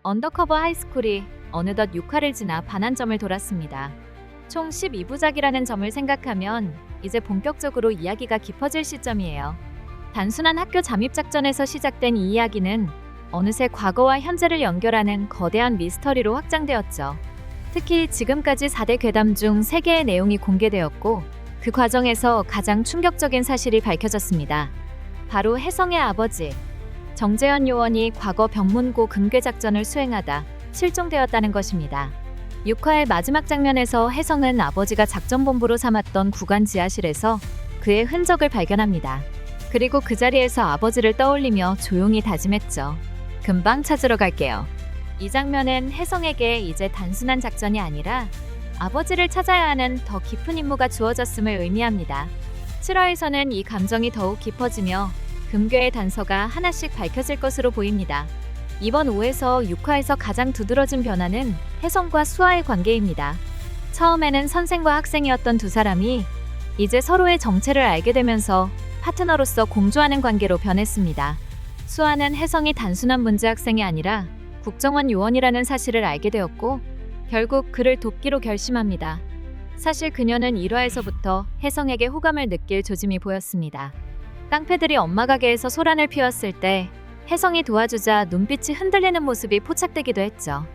언더커버 하이스쿨이 어느덧 6화를 지나 반환점을 돌았습니다. 총 12부작이라는 점을 생각하면 이제 본격적으로 이야기가 깊어질 시점이에요. 단순한 학교 잠입 작전에서 시작된 이 이야기는 어느새 과거와 현재를 연결하는 거대한 미스터리로 확장되었죠. 특히 지금까지 4대 괴담 중 3개의 내용이 공개되었고 그 과정에서 가장 충격적인 사실이 밝혀졌습니다. 바로 혜성의 아버지 정재현 요원이 과거 병문고 금괴 작전을 수행하다 실종되었다는 것입니다. 6화의 마지막 장면에서 혜성은 아버지가 작전본부로 삼았던 구간 지하실에서 그의 흔적을 발견합니다. 그리고 그 자리에서 아버지를 떠올리며 조용히 다짐했죠. 금방 찾으러 갈게요. 이 장면은 혜성에게 이제 단순한 작전이 아니라 아버지를 찾아야 하는 더 깊은 임무가 주어졌음을 의미합니다. 7화에서는 이 감정이 더욱 깊어지며 금괴의 단서가 하나씩 밝혀질 것으로 보입니다. 이번 5에서 6화에서 가장 두드러진 변화는 혜성과 수아의 관계입니다. 처음에는 선생과 학생이었던 두 사람이 이제 서로의 정체를 알게 되면서 파트너로서 공조하는 관계로 변했습니다. 수아는 혜성이 단순한 문제 학생이 아니라 국정원 요원이라는 사실을 알게 되었고 결국 그를 돕기로 결심합니다. 사실 그녀는 1화에서부터 혜성에게 호감을 느낄 조짐이 보였습니다. 깡패들이 엄마 가게에서 소란을 피웠을 때 혜성이 도와주자 눈빛이 흔들리는 모습이 포착되기도 했죠.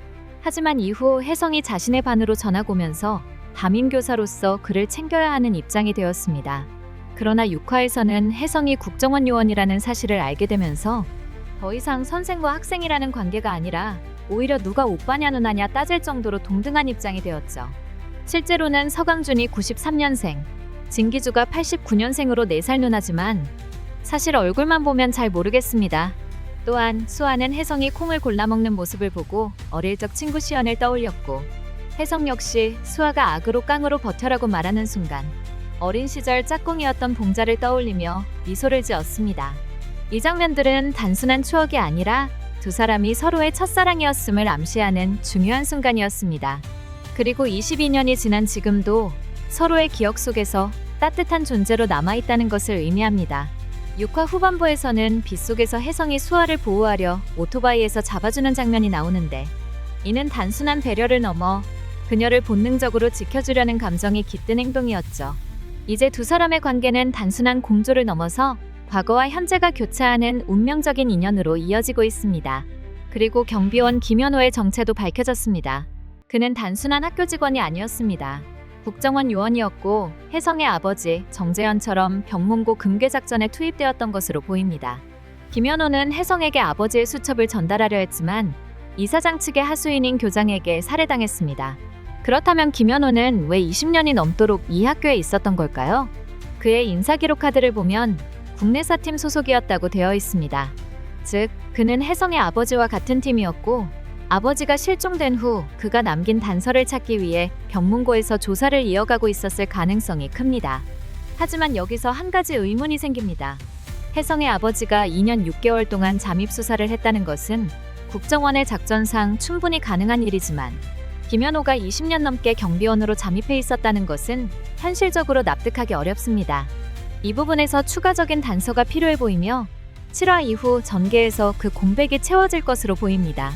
하지만 이후 혜성이 자신의 반으로 전학 오면서 담임교사로서 그를 챙겨야 하는 입장이 되었습니다. 그러나 6화에서는 혜성이 국정원 요원이라는 사실을 알게 되면서 더 이상 선생과 학생이라는 관계가 아니라 오히려 누가 오빠냐 누나냐 따질 정도로 동등한 입장이 되었죠. 실제로는 서강준이 93년생, 진기주가 89년생으로 4살 누나지만 사실 얼굴만 보면 잘 모르겠습니다. 또한 수아는 혜성이 콩을 골라 먹는 모습을 보고 어릴 적 친구 시연을 떠올렸고 혜성 역시 수아가 악으로 깡으로 버텨라고 말하는 순간 어린 시절 짝꿍이었던 봉자를 떠올리며 미소를 지었습니다. 이 장면들은 단순한 추억이 아니라 두 사람이 서로의 첫사랑이었음을 암시하는 중요한 순간이었습니다. 그리고 22년이 지난 지금도 서로의 기억 속에서 따뜻한 존재로 남아있다는 것을 의미합니다. 6화 후반부에서는 빗속에서 혜성이 수아를 보호하려 오토바이에서 잡아주는 장면이 나오는데 이는 단순한 배려를 넘어 그녀를 본능적으로 지켜주려는 감정이 깃든 행동이었죠. 이제 두 사람의 관계는 단순한 공조를 넘어서 과거와 현재가 교차하는 운명적인 인연으로 이어지고 있습니다. 그리고 경비원 김현호의 정체도 밝혀졌습니다. 그는 단순한 학교 직원이 아니었습니다. 국정원 요원이었고 혜성의 아버지 정재현처럼 병문고 금괴 작전에 투입되었던 것으로 보입니다. 김현호는 혜성에게 아버지의 수첩을 전달하려 했지만 이사장 측의 하수인인 교장에게 살해당했습니다. 그렇다면 김현호는 왜 20년이 넘도록 이 학교에 있었던 걸까요? 그의 인사기록 카드를 보면 국내사팀 소속이었다고 되어 있습니다. 즉, 그는 혜성의 아버지와 같은 팀이었고 아버지가 실종된 후 그가 남긴 단서를 찾기 위해 병문고에서 조사를 이어가고 있었을 가능성이 큽니다. 하지만 여기서 한 가지 의문이 생깁니다. 혜성의 아버지가 2년 6개월 동안 잠입 수사를 했다는 것은 국정원의 작전상 충분히 가능한 일이지만 김현호가 20년 넘게 경비원으로 잠입해 있었다는 것은 현실적으로 납득하기 어렵습니다. 이 부분에서 추가적인 단서가 필요해 보이며 7화 이후 전개에서 그 공백이 채워질 것으로 보입니다.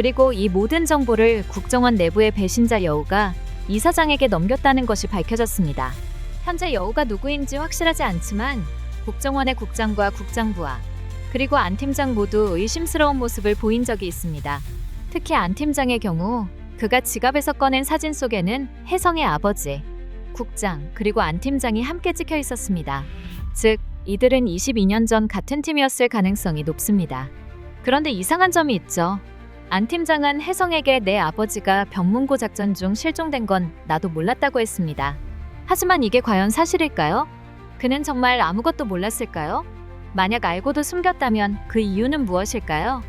그리고 이 모든 정보를 국정원 내부의 배신자 여우가 이사장에게 넘겼다는 것이 밝혀졌습니다. 현재 여우가 누구인지 확실하지 않지만 국정원의 국장과 국장부와 그리고 안 팀장 모두 의심스러운 모습을 보인 적이 있습니다. 특히 안 팀장의 경우 그가 지갑에서 꺼낸 사진 속에는 혜성의 아버지, 국장, 그리고 안 팀장이 함께 찍혀 있었습니다. 즉, 이들은 22년 전 같은 팀이었을 가능성이 높습니다. 그런데 이상한 점이 있죠. 안 팀장은 혜성에게 내 아버지가 병문고 작전 중 실종된 건 나도 몰랐다고 했습니다. 하지만 이게 과연 사실일까요? 그는 정말 아무것도 몰랐을까요? 만약 알고도 숨겼다면 그 이유는 무엇일까요?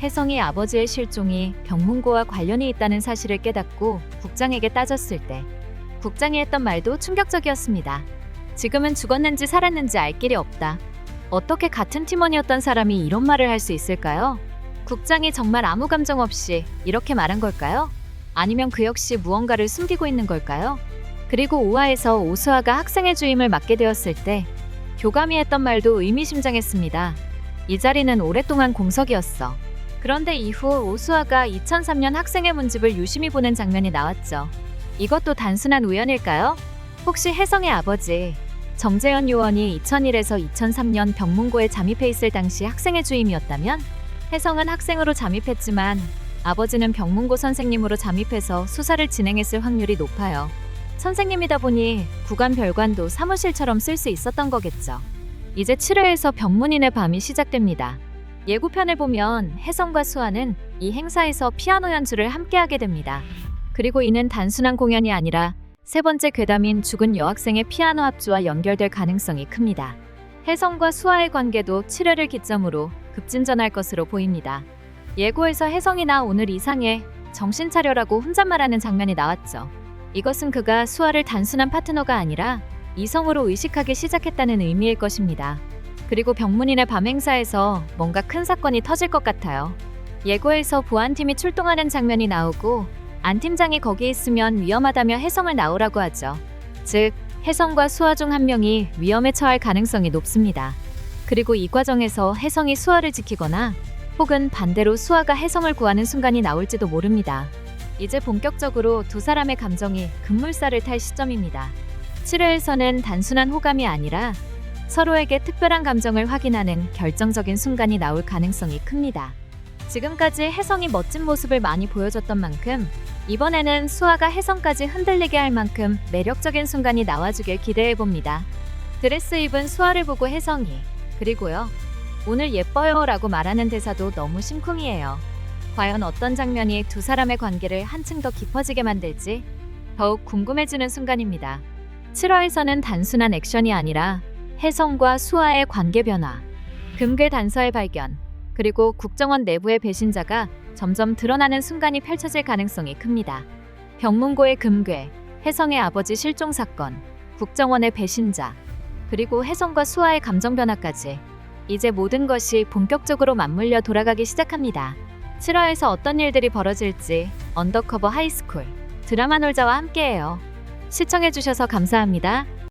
혜성이 아버지의 실종이 병문고와 관련이 있다는 사실을 깨닫고 국장에게 따졌을 때 국장이 했던 말도 충격적이었습니다. 지금은 죽었는지 살았는지 알 길이 없다. 어떻게 같은 팀원이었던 사람이 이런 말을 할 수 있을까요? 국장이 정말 아무 감정 없이 이렇게 말한 걸까요? 아니면 그 역시 무언가를 숨기고 있는 걸까요? 그리고 5화에서 오수아가 학생의 주임을 맡게 되었을 때 교감이 했던 말도 의미심장했습니다. 이 자리는 오랫동안 공석이었어. 그런데 이후 오수아가 2003년 학생의 문집을 유심히 보는 장면이 나왔죠. 이것도 단순한 우연일까요? 혹시 혜성의 아버지 정재현 요원이 2001에서 2003년 병문고에 잠입해 있을 당시 학생의 주임이었다면 혜성은 학생으로 잠입했지만 아버지는 병문고 선생님으로 잠입해서 수사를 진행했을 확률이 높아요. 선생님이다 보니 구간 별관도 사무실처럼 쓸 수 있었던 거겠죠. 이제 7회에서 병문인의 밤이 시작됩니다. 예고편을 보면 혜성과 수아는 이 행사에서 피아노 연주를 함께하게 됩니다. 그리고 이는 단순한 공연이 아니라 세 번째 괴담인 죽은 여학생의 피아노 합주와 연결될 가능성이 큽니다. 혜성과 수아의 관계도 7회를 기점으로 급진전할 것으로 보입니다. 예고에서 혜성이나 오늘 이상해 정신 차려라고 혼잣말하는 장면이 나왔죠. 이것은 그가 수아를 단순한 파트너가 아니라 이성으로 의식하기 시작했다는 의미일 것입니다. 그리고 병문인의 밤 행사에서 뭔가 큰 사건이 터질 것 같아요. 예고에서 보안팀이 출동하는 장면이 나오고 안 팀장이 거기 있으면 위험하다며 혜성을 나오라고 하죠. 즉, 혜성과 수아 중 한 명이 위험에 처할 가능성이 높습니다. 그리고 이 과정에서 혜성이 수아를 지키거나 혹은 반대로 수아가 혜성을 구하는 순간이 나올지도 모릅니다. 이제 본격적으로 두 사람의 감정이 급물살을 탈 시점입니다. 7회에서는 단순한 호감이 아니라 서로에게 특별한 감정을 확인하는 결정적인 순간이 나올 가능성이 큽니다. 지금까지 혜성이 멋진 모습을 많이 보여줬던 만큼 이번에는 수아가 혜성까지 흔들리게 할 만큼 매력적인 순간이 나와주길 기대해봅니다. 드레스 입은 수아를 보고 혜성이 그리고요, 오늘 예뻐요 라고 말하는 대사도 너무 심쿵이에요. 과연 어떤 장면이 두 사람의 관계를 한층 더 깊어지게 만들지 더욱 궁금해지는 순간입니다. 7화에서는 단순한 액션이 아니라 혜성과 수아의 관계 변화, 금괴 단서의 발견, 그리고 국정원 내부의 배신자가 점점 드러나는 순간이 펼쳐질 가능성이 큽니다. 병문고의 금괴, 혜성의 아버지 실종 사건, 국정원의 배신자, 그리고 혜성과 수아의 감정 변화까지 이제 모든 것이 본격적으로 맞물려 돌아가기 시작합니다. 7화에서 어떤 일들이 벌어질지 언더커버 하이스쿨 드라마 놀자와 함께해요. 시청해주셔서 감사합니다.